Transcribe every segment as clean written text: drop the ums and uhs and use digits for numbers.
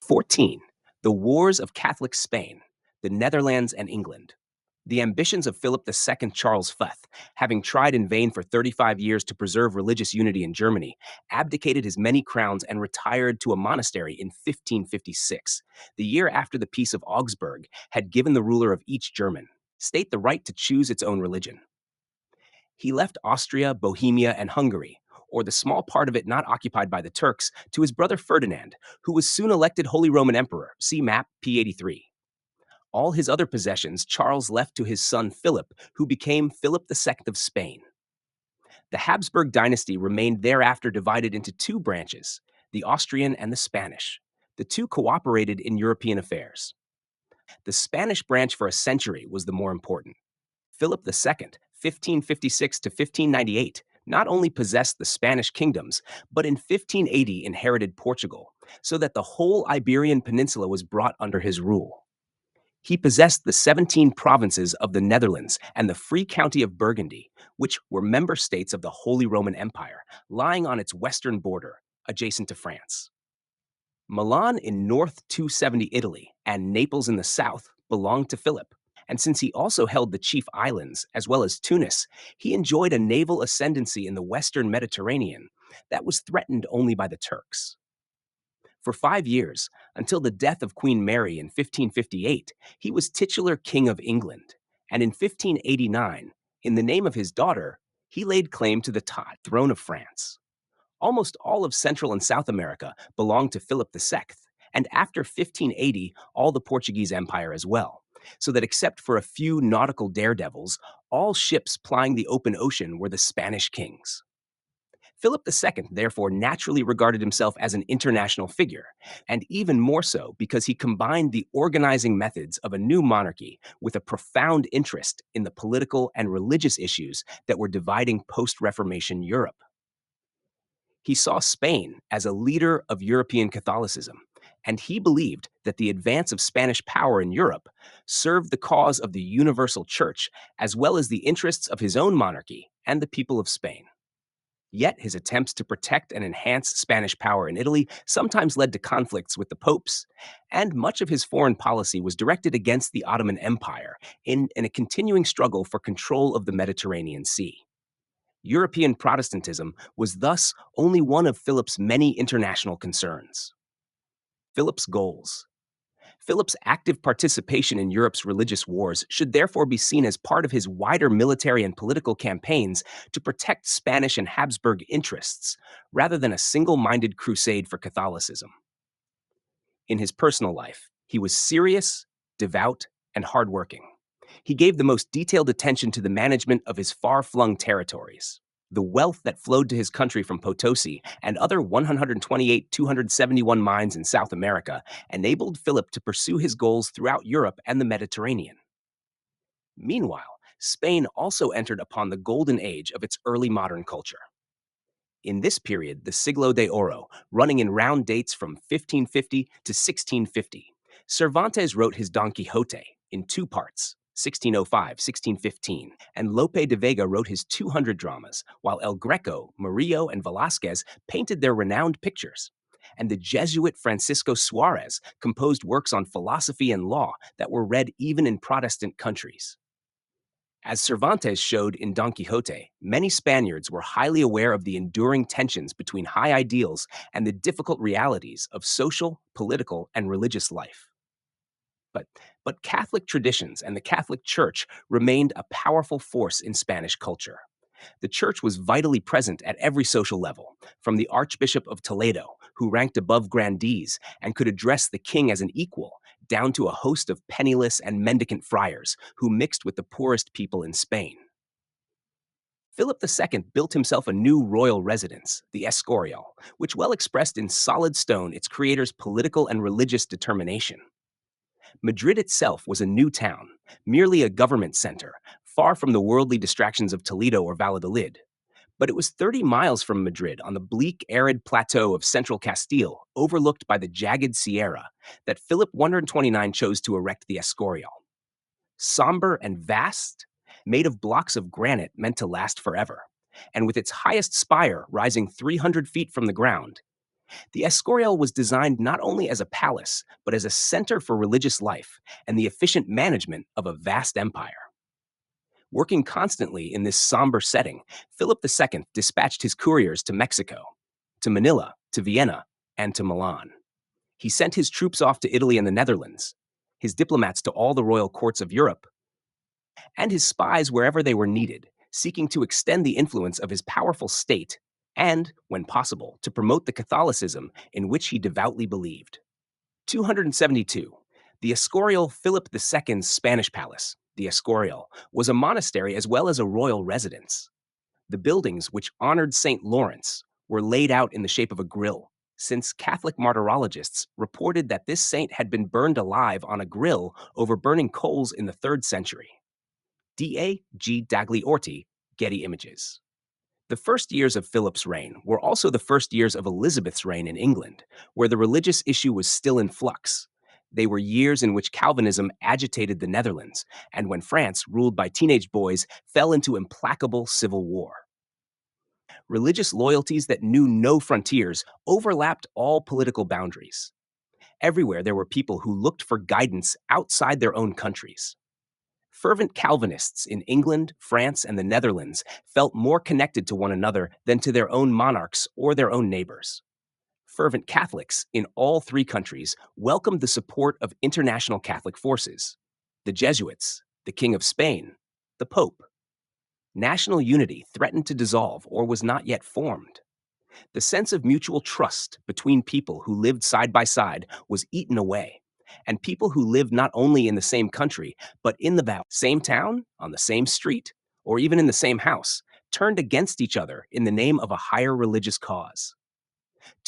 14. The Wars of Catholic Spain, the Netherlands and England. The ambitions of Philip II Charles Futh, having tried in vain for 35 years to preserve religious unity in Germany, abdicated his many crowns and retired to a monastery in 1556, the year after the Peace of Augsburg had given the ruler of each German state the right to choose its own religion. He left Austria, Bohemia, and Hungary, or the small part of it not occupied by the Turks, to his brother Ferdinand, who was soon elected Holy Roman Emperor. See map P83. All his other possessions Charles left to his son Philip, who became Philip II of Spain. The Habsburg dynasty remained thereafter divided into two branches, the Austrian and the Spanish. The two cooperated in European affairs. The Spanish branch for a century was the more important. Philip II, 1556 to 1598, not only possessed the Spanish kingdoms, but in 1580 inherited Portugal, so that the whole Iberian Peninsula was brought under his rule. He possessed the 17 provinces of the Netherlands and the Free County of Burgundy, which were member states of the Holy Roman Empire, lying on its western border, adjacent to France. Milan in North 270 Italy and Naples in the south belonged to Philip, and since he also held the chief islands, as well as Tunis, he enjoyed a naval ascendancy in the western Mediterranean that was threatened only by the Turks. For 5 years, until the death of Queen Mary in 1558, he was titular King of England, and in 1589, in the name of his daughter, he laid claim to the throne of France. Almost all of Central and South America belonged to Philip II, and after 1580, all the Portuguese Empire as well, so that except for a few nautical daredevils, all ships plying the open ocean were the Spanish kings. Philip II therefore naturally regarded himself as an international figure, and even more so because he combined the organizing methods of a new monarchy with a profound interest in the political and religious issues that were dividing post-Reformation Europe. He saw Spain as a leader of European Catholicism, and he believed that the advance of Spanish power in Europe served the cause of the universal church as well as the interests of his own monarchy and the people of Spain. Yet his attempts to protect and enhance Spanish power in Italy sometimes led to conflicts with the popes, and much of his foreign policy was directed against the Ottoman Empire in a continuing struggle for control of the Mediterranean Sea. European Protestantism was thus only one of Philip's many international concerns. Philip's goals. Philip's active participation in Europe's religious wars should therefore be seen as part of his wider military and political campaigns to protect Spanish and Habsburg interests, rather than a single-minded crusade for Catholicism. In his personal life, he was serious, devout, and hardworking. He gave the most detailed attention to the management of his far-flung territories. The wealth that flowed to his country from Potosi and other 128,271 mines in South America enabled Philip to pursue his goals throughout Europe and the Mediterranean. Meanwhile, Spain also entered upon the golden age of its early modern culture. In this period, the Siglo de Oro, running in round dates from 1550 to 1650, Cervantes wrote his Don Quixote in two parts, 1605, 1615, and Lope de Vega wrote his 200 dramas, while El Greco, Murillo, and Velázquez painted their renowned pictures. And the Jesuit Francisco Suarez composed works on philosophy and law that were read even in Protestant countries. As Cervantes showed in Don Quixote, many Spaniards were highly aware of the enduring tensions between high ideals and the difficult realities of social, political, and religious life. But, but Catholic traditions and the Catholic Church remained a powerful force in Spanish culture. The Church was vitally present at every social level, from the Archbishop of Toledo, who ranked above grandees and could address the king as an equal, down to a host of penniless and mendicant friars who mixed with the poorest people in Spain. Philip II built himself a new royal residence, the Escorial, which well expressed in solid stone its creator's political and religious determination. Madrid itself was a new town, merely a government center, far from the worldly distractions of Toledo or Valladolid. But it was 30 miles from Madrid on the bleak, arid plateau of central Castile, overlooked by the jagged Sierra, that Philip 129 chose to erect the Escorial. Somber and vast, made of blocks of granite meant to last forever, and with its highest spire rising 300 feet from the ground, The Escorial was designed not only as a palace, but as a center for religious life and the efficient management of a vast empire. Working constantly in this somber setting, Philip II dispatched his couriers to Mexico, to Manila, to Vienna, and to Milan. He sent his troops off to Italy and the Netherlands, his diplomats to all the royal courts of Europe, and his spies wherever they were needed, seeking to extend the influence of his powerful state and, when possible, to promote the Catholicism in which he devoutly believed. 272. The Escorial Philip II's Spanish palace, the Escorial, was a monastery as well as a royal residence. The buildings, which honored St. Lawrence, were laid out in the shape of a grill, since Catholic martyrologists reported that this saint had been burned alive on a grill over burning coals in the 3rd century. D.A. G. Dagliorti, Getty Images. The first years of Philip's reign were also the first years of Elizabeth's reign in England, where the religious issue was still in flux. They were years in which Calvinism agitated the Netherlands, and when France, ruled by teenage boys, fell into implacable civil war. Religious loyalties that knew no frontiers overlapped all political boundaries. Everywhere there were people who looked for guidance outside their own countries. Fervent Calvinists in England, France, and the Netherlands felt more connected to one another than to their own monarchs or their own neighbors. Fervent Catholics in all 3 countries welcomed the support of international Catholic forces, the Jesuits, the King of Spain, the Pope. National unity threatened to dissolve or was not yet formed. The sense of mutual trust between people who lived side by side was eaten away, and people who lived not only in the same country, but in the same town, on the same street, or even in the same house, turned against each other in the name of a higher religious cause.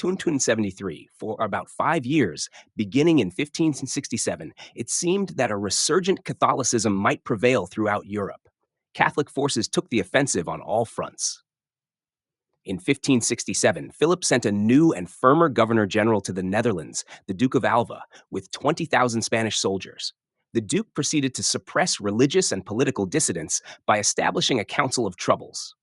1573, for about 5 years, beginning in 1567, it seemed that a resurgent Catholicism might prevail throughout Europe. Catholic forces took the offensive on all fronts. In 1567, Philip sent a new and firmer governor general to the Netherlands, the Duke of Alva, with 20,000 Spanish soldiers. The Duke proceeded to suppress religious and political dissidents by establishing a Council of Troubles.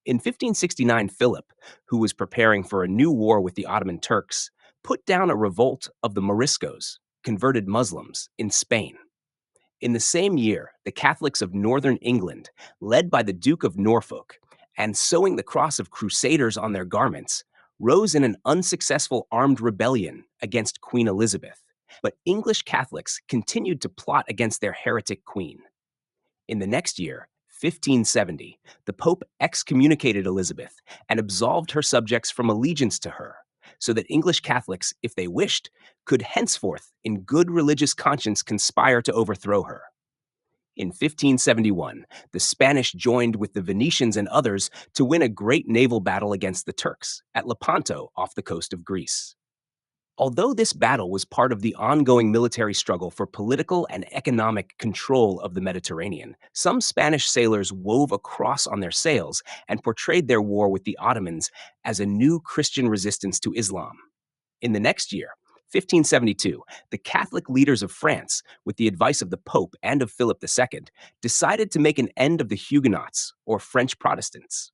In 1569, Philip, who was preparing for a new war with the Ottoman Turks, put down a revolt of the Moriscos, converted Muslims, in Spain. In the same year, the Catholics of northern England, led by the Duke of Norfolk, and sewing the cross of crusaders on their garments, rose in an unsuccessful armed rebellion against Queen Elizabeth. But English Catholics continued to plot against their heretic queen. In the next year, 1570, the Pope excommunicated Elizabeth and absolved her subjects from allegiance to her, so that English Catholics, if they wished, could henceforth, in good religious conscience, conspire to overthrow her. In 1571, the Spanish joined with the Venetians and others to win a great naval battle against the Turks at Lepanto off the coast of Greece. Although this battle was part of the ongoing military struggle for political and economic control of the Mediterranean, some Spanish sailors wove a cross on their sails and portrayed their war with the Ottomans as a new Christian resistance to Islam. In the next year, 1572, the Catholic leaders of France, with the advice of the Pope and of Philip II, decided to make an end of the Huguenots, or French Protestants.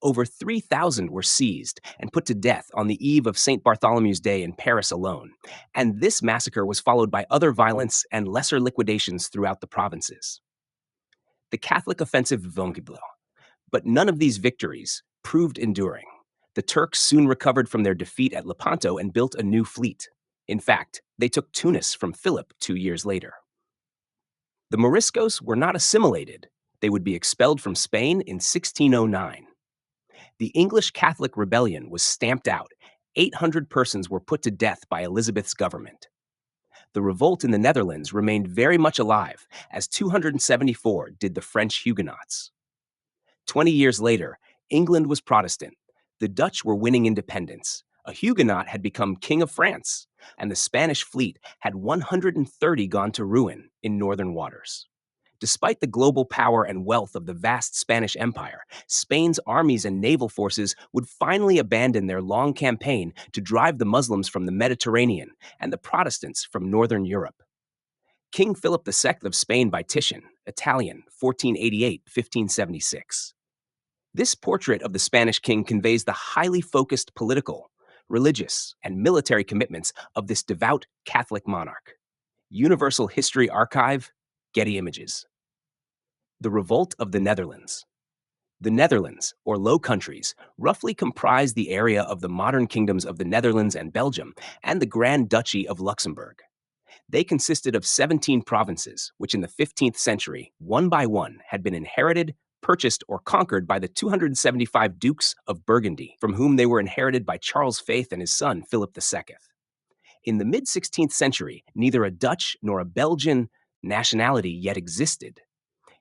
Over 3,000 were seized and put to death on the eve of St. Bartholomew's Day in Paris alone, and this massacre was followed by other violence and lesser liquidations throughout the provinces. The Catholic offensive Vongiblo, but none of these victories proved enduring. The Turks soon recovered from their defeat at Lepanto and built a new fleet. In fact, they took Tunis from Philip 2 years later. The Moriscos were not assimilated. They would be expelled from Spain in 1609. The English Catholic rebellion was stamped out. 800 persons were put to death by Elizabeth's government. The revolt in the Netherlands remained very much alive, as 274 did the French Huguenots. 20 years later, England was Protestant. The Dutch were winning independence. A Huguenot had become King of France, and the Spanish fleet had 130 gone to ruin in northern waters. Despite the global power and wealth of the vast Spanish Empire, Spain's armies and naval forces would finally abandon their long campaign to drive the Muslims from the Mediterranean and the Protestants from northern Europe. King Philip II of Spain by Titian, Italian, 1488-1576. This portrait of the Spanish king conveys the highly focused political, religious, and military commitments of this devout Catholic monarch. Universal History Archive, Getty Images. The Revolt of the Netherlands. The Netherlands, or Low Countries, roughly comprise the area of the modern kingdoms of the Netherlands and Belgium and the Grand Duchy of Luxembourg. They consisted of 17 provinces, which in the 15th century, one by one, had been inherited, purchased, or conquered by the 275 dukes of Burgundy, from whom they were inherited by Charles Faith and his son Philip II. In the mid 16th century, neither a Dutch nor a Belgian nationality yet existed.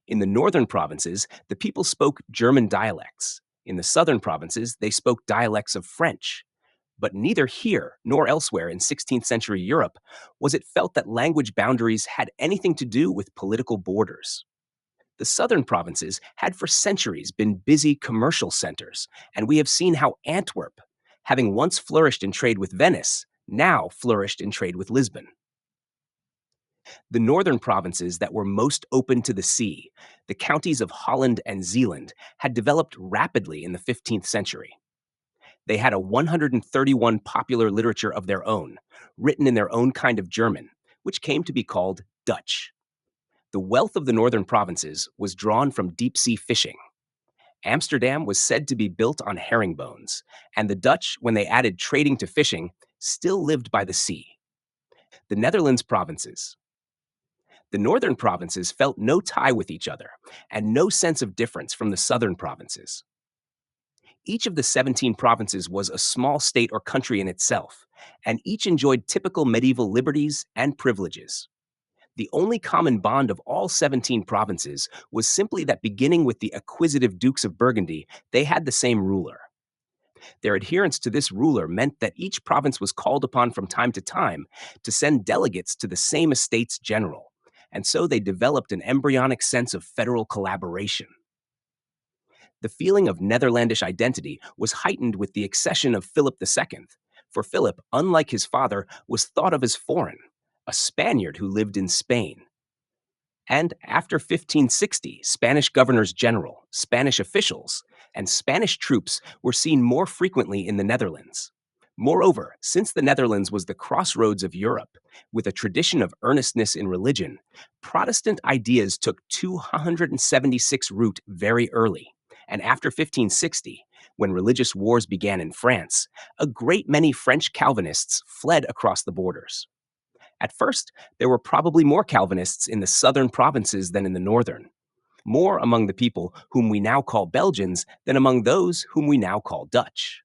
In the northern provinces, the people spoke German dialects. In the southern provinces, they spoke dialects of French. But neither here nor elsewhere in 16th century Europe was it felt that language boundaries had anything to do with political borders. The southern provinces had for centuries been busy commercial centers, and we have seen how Antwerp, having once flourished in trade with Venice, now flourished in trade with Lisbon. The northern provinces that were most open to the sea, the counties of Holland and Zeeland, had developed rapidly in the 15th century. They had a 131 popular literature of their own, written in their own kind of German, which came to be called Dutch. The wealth of the northern provinces was drawn from deep sea fishing. Amsterdam was said to be built on herringbones, and the Dutch, when they added trading to fishing, still lived by the sea. The Netherlands provinces. The northern provinces felt no tie with each other and no sense of difference from the southern provinces. Each of the 17 provinces was a small state or country in itself, and each enjoyed typical medieval liberties and privileges. The only common bond of all 17 provinces was simply that beginning with the acquisitive dukes of Burgundy, they had the same ruler. Their adherence to this ruler meant that each province was called upon from time to time to send delegates to the same estates general, and so they developed an embryonic sense of federal collaboration. The feeling of Netherlandish identity was heightened with the accession of Philip II, for Philip, unlike his father, was thought of as foreign, a Spaniard who lived in Spain. And after 1560, Spanish governors general, Spanish officials, and Spanish troops were seen more frequently in the Netherlands. Moreover, since the Netherlands was the crossroads of Europe, with a tradition of earnestness in religion, Protestant ideas took 276 root very early. And after 1560, when religious wars began in France, a great many French Calvinists fled across the borders. At first, there were probably more Calvinists in the southern provinces than in the northern, more among the people whom we now call Belgians than among those whom we now call Dutch.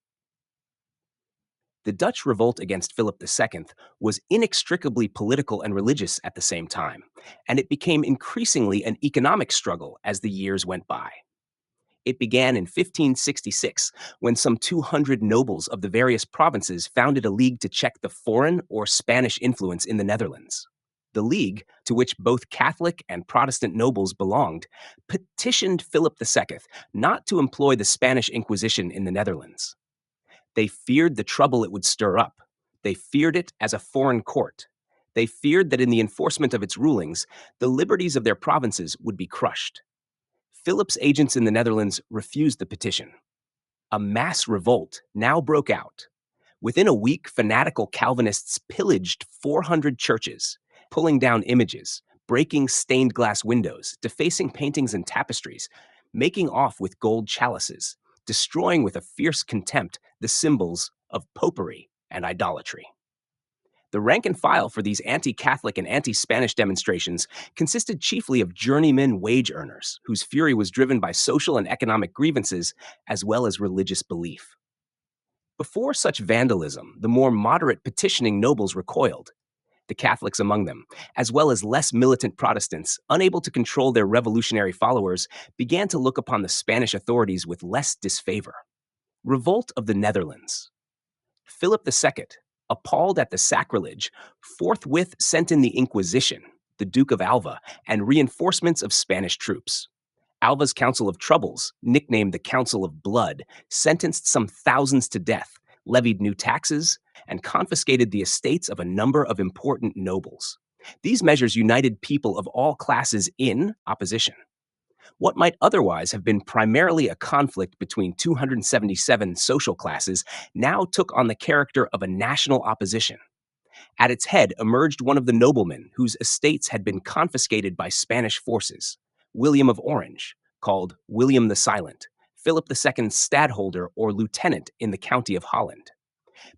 The Dutch revolt against Philip II was inextricably political and religious at the same time, and it became increasingly an economic struggle as the years went by. It began in 1566 when some 200 nobles of the various provinces founded a league to check the foreign or Spanish influence in the Netherlands. The league, to which both Catholic and Protestant nobles belonged, petitioned Philip II not to employ the Spanish Inquisition in the Netherlands. They feared the trouble it would stir up. They feared it as a foreign court. They feared that in the enforcement of its rulings, the liberties of their provinces would be crushed. Philip's agents in the Netherlands refused the petition. A mass revolt now broke out. Within a week, fanatical Calvinists pillaged 400 churches, pulling down images, breaking stained glass windows, defacing paintings and tapestries, making off with gold chalices, destroying with a fierce contempt the symbols of popery and idolatry. The rank and file for these anti-Catholic and anti-Spanish demonstrations consisted chiefly of journeyman wage earners, whose fury was driven by social and economic grievances as well as religious belief. Before such vandalism, the more moderate petitioning nobles recoiled, the Catholics among them, as well as less militant Protestants, unable to control their revolutionary followers, began to look upon the Spanish authorities with less disfavor. Revolt of the Netherlands. Philip II, appalled at the sacrilege, forthwith sent in the Inquisition, the Duke of Alva, and reinforcements of Spanish troops. Alva's Council of Troubles, nicknamed the Council of Blood, sentenced some thousands to death, levied new taxes, and confiscated the estates of a number of important nobles. These measures united people of all classes in opposition. What might otherwise have been primarily a conflict between 277 social classes now took on the character of a national opposition. At its head emerged one of the noblemen whose estates had been confiscated by Spanish forces, William of Orange, called William the Silent, Philip II's stadtholder or lieutenant in the county of Holland.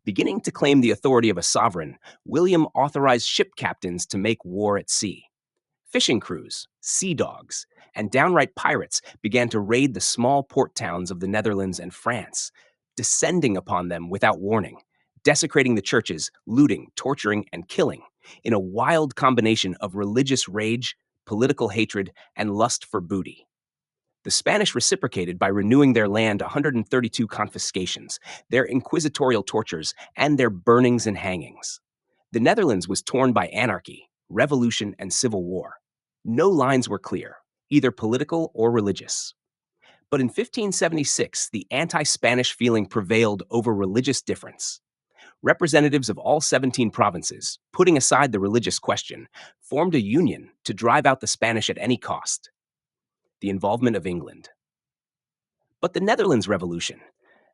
Beginning to claim the authority of a sovereign, William authorized ship captains to make war at sea. Fishing crews, sea dogs, and downright pirates began to raid the small port towns of the Netherlands and France, descending upon them without warning, desecrating the churches, looting, torturing, and killing in a wild combination of religious rage, political hatred, and lust for booty. The Spanish reciprocated by renewing their land 132 confiscations, their inquisitorial tortures, and their burnings and hangings. The Netherlands was torn by anarchy, revolution, and civil war. No lines were clear, either political or religious. But in 1576, the anti Spanish feeling prevailed over religious difference. Representatives of all 17 provinces, putting aside the religious question, formed a union to drive out the Spanish at any cost. The involvement of England. But the Netherlands Revolution,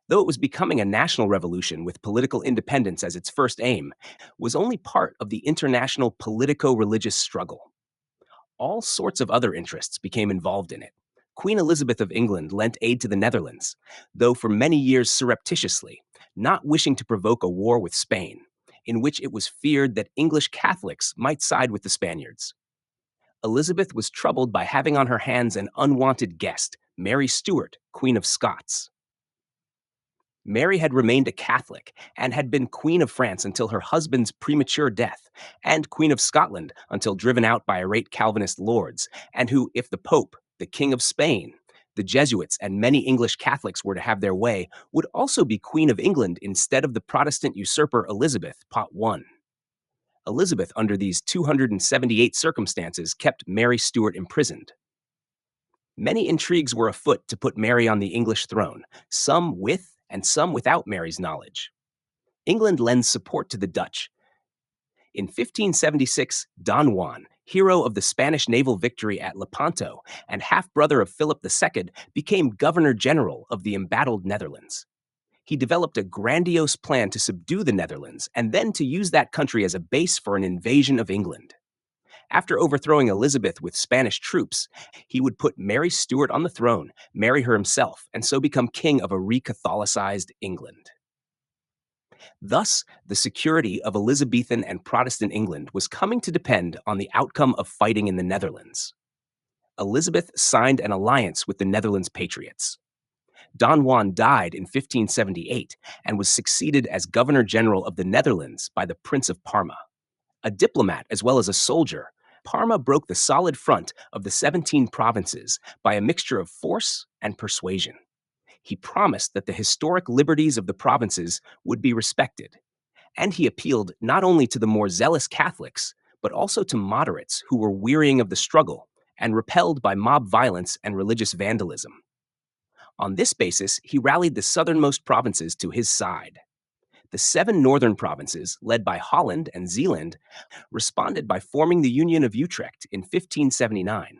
though it was becoming a national revolution with political independence as its first aim, was only part of the international politico religious struggle. All sorts of other interests became involved in it. Queen Elizabeth of England lent aid to the Netherlands, though for many years surreptitiously, not wishing to provoke a war with Spain, in which it was feared that English Catholics might side with the Spaniards. Elizabeth was troubled by having on her hands an unwanted guest, Mary Stuart, Queen of Scots. Mary had remained a Catholic and had been Queen of France until her husband's premature death, and Queen of Scotland until driven out by irate Calvinist lords, and who, if the Pope, the King of Spain, the Jesuits, and many English Catholics were to have their way, would also be Queen of England instead of the Protestant usurper Elizabeth, Pot 1. Elizabeth, under these 278 circumstances, kept Mary Stuart imprisoned. Many intrigues were afoot to put Mary on the English throne, some with and some without Mary's knowledge. England lends support to the Dutch. In 1576, Don Juan, hero of the Spanish naval victory at Lepanto and half-brother of Philip II, became Governor-General of the embattled Netherlands. He developed a grandiose plan to subdue the Netherlands and then to use that country as a base for an invasion of England. After overthrowing Elizabeth with Spanish troops, he would put Mary Stuart on the throne, marry her himself, and so become king of a re-Catholicized England. Thus, the security of Elizabethan and Protestant England was coming to depend on the outcome of fighting in the Netherlands. Elizabeth signed an alliance with the Netherlands Patriots. Don Juan died in 1578 and was succeeded as Governor-General of the Netherlands by the Prince of Parma. A diplomat as well as a soldier, Parma broke the solid front of the 17 provinces by a mixture of force and persuasion. He promised that the historic liberties of the provinces would be respected, and he appealed not only to the more zealous Catholics, but also to moderates who were wearying of the struggle and repelled by mob violence and religious vandalism. On this basis, he rallied the southernmost provinces to his side. The 7 northern provinces, led by Holland and Zeeland, responded by forming the Union of Utrecht in 1579.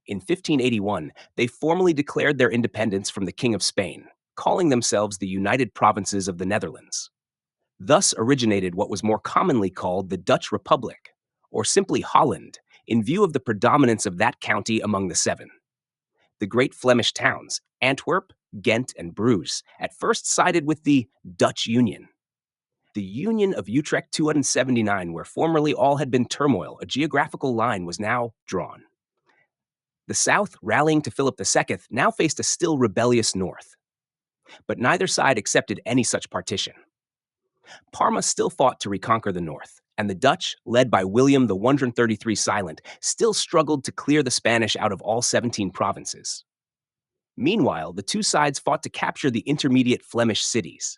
In 1581, they formally declared their independence from the King of Spain, calling themselves the United Provinces of the Netherlands. Thus originated what was more commonly called the Dutch Republic, or simply Holland, in view of the predominance of that county among the 7. The great Flemish towns, Antwerp, Ghent, and Bruges, at first sided with the Dutch Union. The Union of Utrecht 279, where formerly all had been turmoil, a geographical line was now drawn. The South, rallying to Philip II, now faced a still rebellious North. But neither side accepted any such partition. Parma still fought to reconquer the North, and the Dutch, led by William the 133 Silent, still struggled to clear the Spanish out of all 17 provinces. Meanwhile, the two sides fought to capture the intermediate Flemish cities.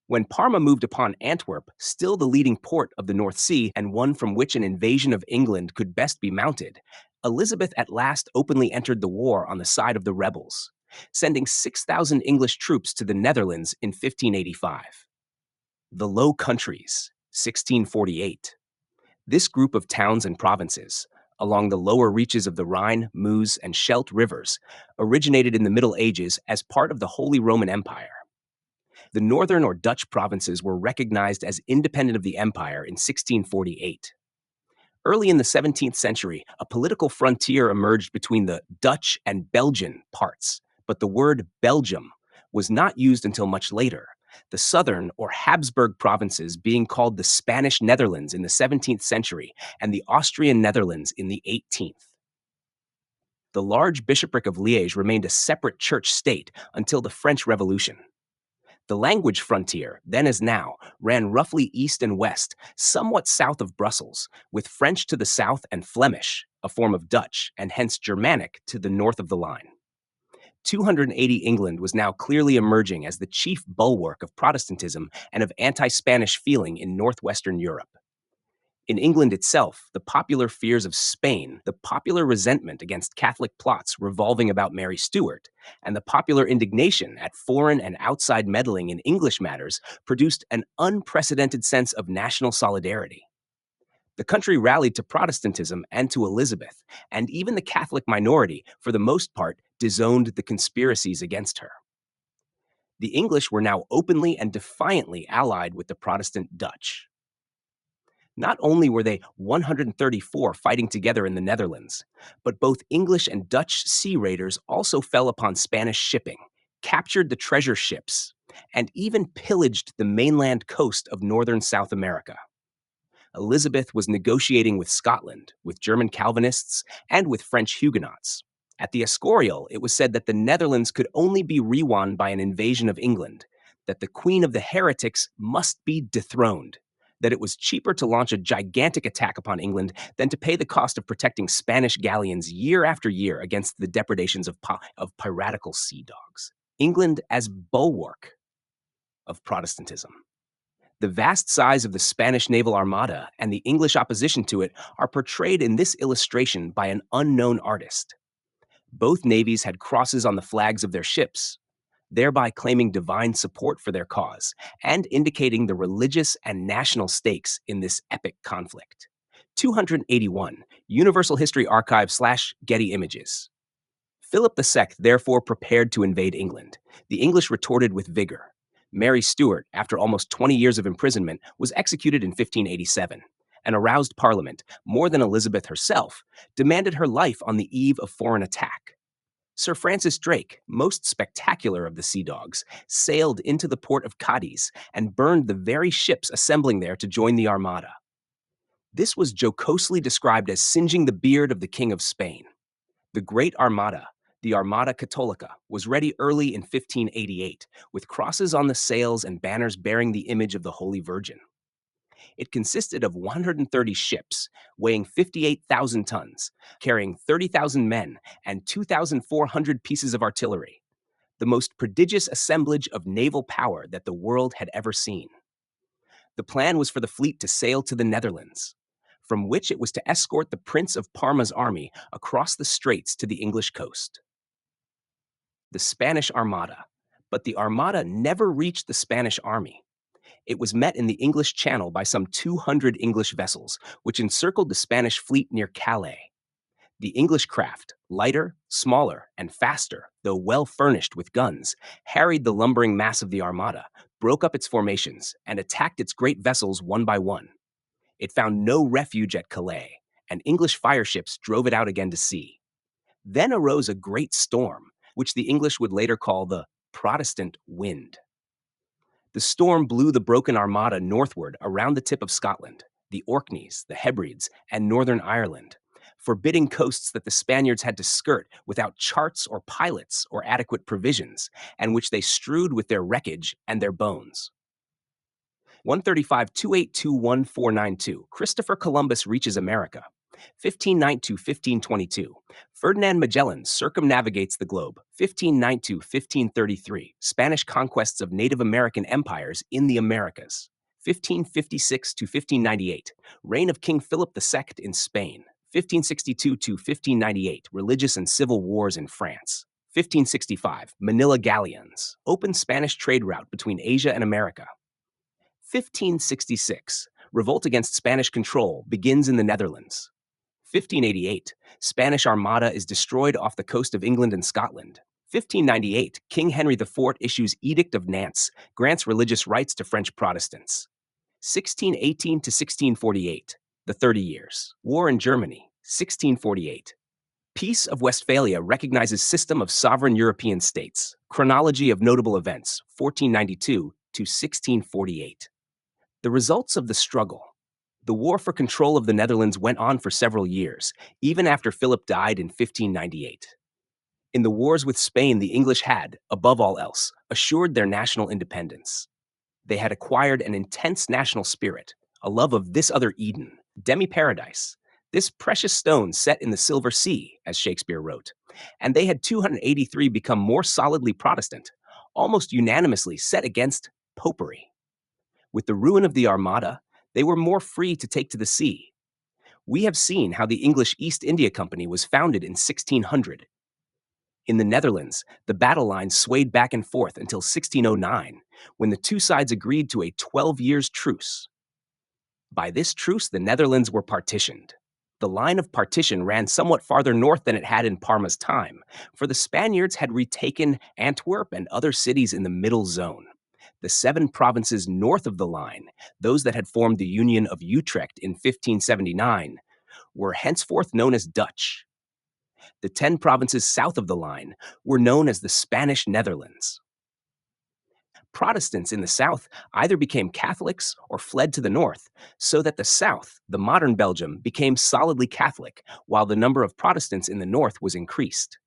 When Parma moved upon Antwerp, still the leading port of the North Sea and one from which an invasion of England could best be mounted, Elizabeth at last openly entered the war on the side of the rebels, sending 6,000 English troops to the Netherlands in 1585. The Low Countries, 1648. This group of towns and provinces, along the lower reaches of the Rhine, Meuse, and Scheldt rivers, originated in the Middle Ages as part of the Holy Roman Empire. The northern or Dutch provinces were recognized as independent of the empire in 1648. Early in the 17th century, a political frontier emerged between the Dutch and Belgian parts, but the word Belgium was not used until much later, the southern or Habsburg provinces being called the Spanish Netherlands in the 17th century and the Austrian Netherlands in the 18th. The large bishopric of Liège remained a separate church state until the French Revolution. The language frontier, then as now, ran roughly east and west, somewhat south of Brussels, with French to the south and Flemish, a form of Dutch, and hence Germanic, to the north of the line. 280 England was now clearly emerging as the chief bulwark of Protestantism and of anti-Spanish feeling in northwestern Europe. In England itself, the popular fears of Spain, the popular resentment against Catholic plots revolving about Mary Stuart, and the popular indignation at foreign and outside meddling in English matters produced an unprecedented sense of national solidarity. The country rallied to Protestantism and to Elizabeth, and even the Catholic minority, for the most part, disowned the conspiracies against her. The English were now openly and defiantly allied with the Protestant Dutch. Not only were they 134 fighting together in the Netherlands, but both English and Dutch sea raiders also fell upon Spanish shipping, captured the treasure ships, and even pillaged the mainland coast of northern South America. Elizabeth was negotiating with Scotland, with German Calvinists, and with French Huguenots. At the Escorial, it was said that the Netherlands could only be rewon by an invasion of England, that the Queen of the Heretics must be dethroned, that it was cheaper to launch a gigantic attack upon England than to pay the cost of protecting Spanish galleons year after year against the depredations of piratical sea dogs. England as bulwark of Protestantism. The vast size of the Spanish naval armada and the English opposition to it are portrayed in this illustration by an unknown artist. Both navies had crosses on the flags of their ships, thereby claiming divine support for their cause and indicating the religious and national stakes in this epic conflict. 281, Universal History Archive / Getty Images. Philip II therefore prepared to invade England. The English retorted with vigor. Mary Stuart, after almost 20 years of imprisonment, was executed in 1587. An aroused Parliament, more than Elizabeth herself, demanded her life on the eve of foreign attack. Sir Francis Drake, most spectacular of the sea dogs, sailed into the port of Cadiz and burned the very ships assembling there to join the Armada. This was jocosely described as singeing the beard of the King of Spain. The Great Armada, the Armada Cattolica, was ready early in 1588, with crosses on the sails and banners bearing the image of the Holy Virgin. It consisted of 130 ships, weighing 58,000 tons, carrying 30,000 men and 2,400 pieces of artillery, the most prodigious assemblage of naval power that the world had ever seen. The plan was for the fleet to sail to the Netherlands, from which it was to escort the Prince of Parma's army across the straits to the English coast. The Spanish Armada. But the Armada never reached the Spanish army. It was met in the English Channel by some 200 English vessels, which encircled the Spanish fleet near Calais. The English craft, lighter, smaller, and faster, though well furnished with guns, harried the lumbering mass of the Armada, broke up its formations, and attacked its great vessels one by one. It found no refuge at Calais, and English fireships drove it out again to sea. Then arose a great storm, which the English would later call the Protestant wind. The storm blew the broken armada northward around the tip of Scotland, the Orkneys, the Hebrides, and Northern Ireland, forbidding coasts that the Spaniards had to skirt without charts or pilots or adequate provisions, and which they strewed with their wreckage and their bones. 135-282-1492, Christopher Columbus reaches America. 1592-1522, Ferdinand Magellan circumnavigates the globe. 1592-1533, Spanish conquests of Native American empires in the Americas. 1556-1598, reign of King Philip II in Spain. 1562-1598, religious and civil wars in France. 1565, Manila galleons, open Spanish trade route between Asia and America. 1566, revolt against Spanish control begins in the Netherlands. 1588, Spanish Armada is destroyed off the coast of England and Scotland. 1598, King Henry IV issues Edict of Nantes, grants religious rights to French Protestants. 1618 to 1648, the 30 Years. War in Germany, 1648. Peace of Westphalia recognizes system of sovereign European states. Chronology of notable events, 1492 to 1648. The results of the struggle. The war for control of the Netherlands went on for several years, even after Philip died in 1598. In the wars with Spain, the English had, above all else, assured their national independence. They had acquired an intense national spirit, a love of this other Eden, demi-paradise, this precious stone set in the Silver Sea, as Shakespeare wrote. And they had 283 become more solidly Protestant, almost unanimously set against popery. With the ruin of the Armada, they were more free to take to the sea. We have seen how the English East India Company was founded in 1600. In the Netherlands, the battle lines swayed back and forth until 1609, when the two sides agreed to a 12 years truce. By this truce, the Netherlands were partitioned. The line of partition ran somewhat farther north than it had in Parma's time, for the Spaniards had retaken Antwerp and other cities in the middle zone. The 7 provinces north of the line, those that had formed the Union of Utrecht in 1579, were henceforth known as Dutch. The 10 provinces south of the line were known as the Spanish Netherlands. Protestants in the South either became Catholics or fled to the north, so that the South, the modern Belgium, became solidly Catholic, while the number of Protestants in the north was increased.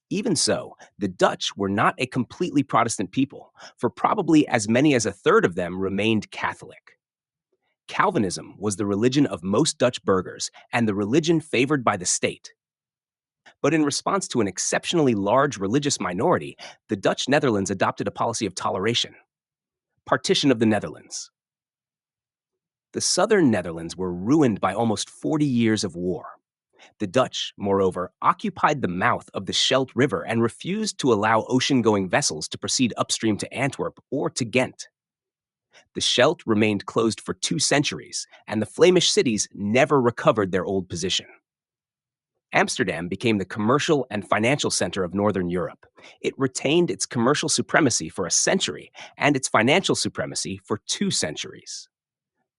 Even so, the Dutch were not a completely Protestant people, for probably as many as a third of them remained Catholic. Calvinism was the religion of most Dutch burghers and the religion favored by the state. But in response to an exceptionally large religious minority, the Dutch Netherlands adopted a policy of toleration. Partition of the Netherlands. The southern Netherlands were ruined by almost 40 years of war. The Dutch, moreover, occupied the mouth of the Scheldt River and refused to allow ocean-going vessels to proceed upstream to Antwerp or to Ghent. The Scheldt remained closed for 2 centuries, and the Flemish cities never recovered their old position. Amsterdam became the commercial and financial center of Northern Europe. It retained its commercial supremacy for a century and its financial supremacy for 2 centuries.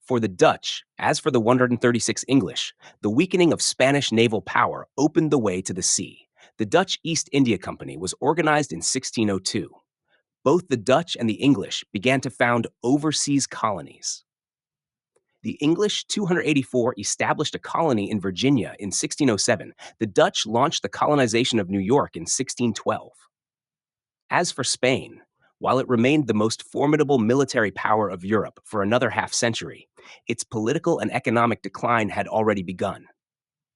For the Dutch, as for the 136 English, the weakening of Spanish naval power opened the way to the sea. The Dutch East India Company was organized in 1602. Both the Dutch and the English began to found overseas colonies. The English 284 established a colony in Virginia in 1607. The Dutch launched the colonization of New York in 1612. As for Spain, while it remained the most formidable military power of Europe for another half-century, its political and economic decline had already begun.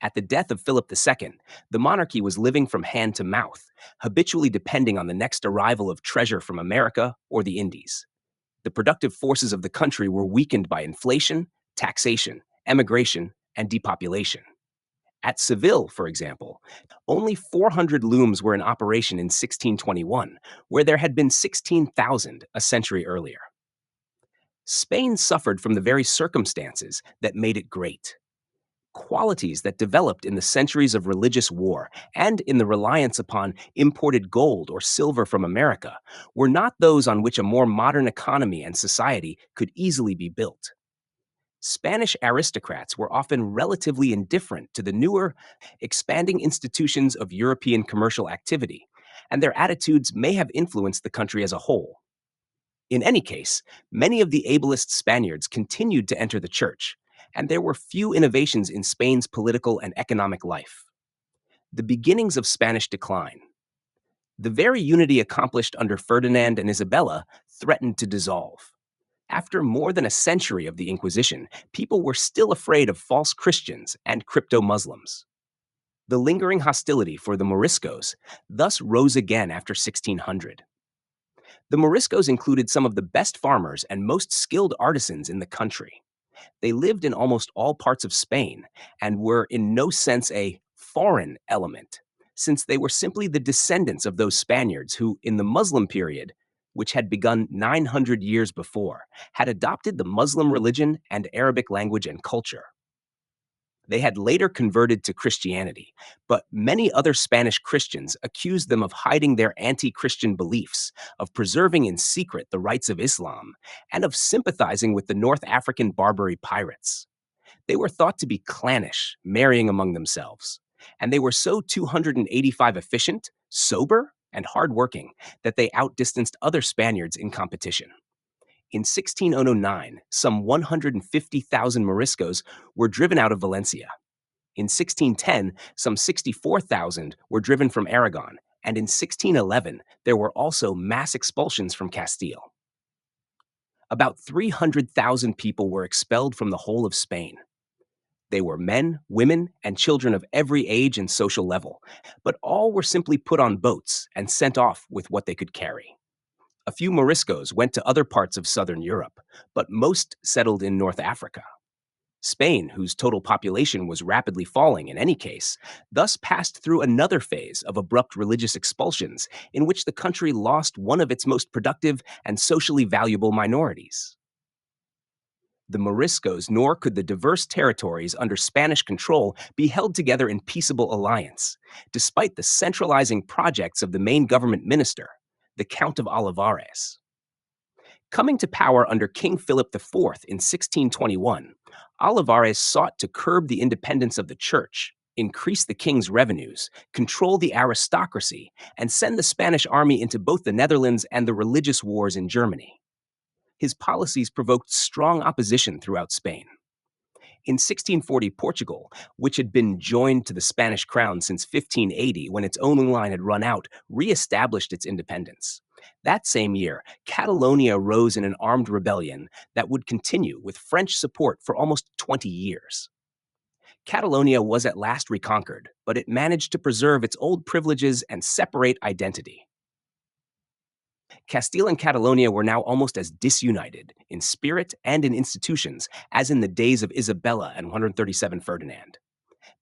At the death of Philip II, the monarchy was living from hand to mouth, habitually depending on the next arrival of treasure from America or the Indies. The productive forces of the country were weakened by inflation, taxation, emigration, and depopulation. At Seville, for example, only 400 looms were in operation in 1621, where there had been 16,000 a century earlier. Spain suffered from the very circumstances that made it great. Qualities that developed in the centuries of religious war and in the reliance upon imported gold or silver from America were not those on which a more modern economy and society could easily be built. Spanish aristocrats were often relatively indifferent to the newer, expanding institutions of European commercial activity, and their attitudes may have influenced the country as a whole. In any case, many of the ablest Spaniards continued to enter the church, and there were few innovations in Spain's political and economic life. The beginnings of Spanish decline. The very unity accomplished under Ferdinand and Isabella threatened to dissolve. After more than a century of the Inquisition, people were still afraid of false Christians and crypto-Muslims. The lingering hostility for the Moriscos thus rose again after 1600. The Moriscos included some of the best farmers and most skilled artisans in the country. They lived in almost all parts of Spain and were in no sense a foreign element, since they were simply the descendants of those Spaniards who, in the Muslim period, which had begun 900 years before, had adopted the Muslim religion and Arabic language and culture. They had later converted to Christianity, but many other Spanish Christians accused them of hiding their anti Christian beliefs, of preserving in secret the rites of Islam, and of sympathizing with the North African Barbary pirates. They were thought to be clannish, marrying among themselves, and they were so 285 efficient, sober, and hardworking that they outdistanced other Spaniards in competition. In 1609, some 150,000 Moriscos were driven out of Valencia. In 1610, some 64,000 were driven from Aragon, and in 1611, there were also mass expulsions from Castile. About 300,000 people were expelled from the whole of Spain. They were men, women, and children of every age and social level, but all were simply put on boats and sent off with what they could carry. A few Moriscos went to other parts of southern Europe, but most settled in North Africa. Spain, whose total population was rapidly falling in any case, thus passed through another phase of abrupt religious expulsions in which the country lost one of its most productive and socially valuable minorities. The Moriscos, nor could the diverse territories under Spanish control be held together in peaceable alliance, despite the centralizing projects of the main government minister, the Count of Olivares. Coming to power under King Philip IV in 1621, Olivares sought to curb the independence of the church, increase the king's revenues, control the aristocracy, and send the Spanish army into both the Netherlands and the religious wars in Germany. His policies provoked strong opposition throughout Spain. In 1640, Portugal, which had been joined to the Spanish crown since 1580 when its owning line had run out, re-established its independence. That same year, Catalonia rose in an armed rebellion that would continue with French support for almost 20 years. Catalonia was at last reconquered, but it managed to preserve its old privileges and separate identity. Castile and Catalonia were now almost as disunited in spirit and in institutions as in the days of Isabella and 137 Ferdinand.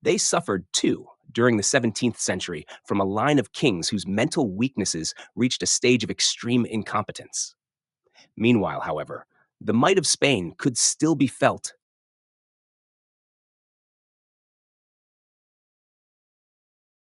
They suffered, too, during the 17th century from a line of kings whose mental weaknesses reached a stage of extreme incompetence. Meanwhile, however, the might of Spain could still be felt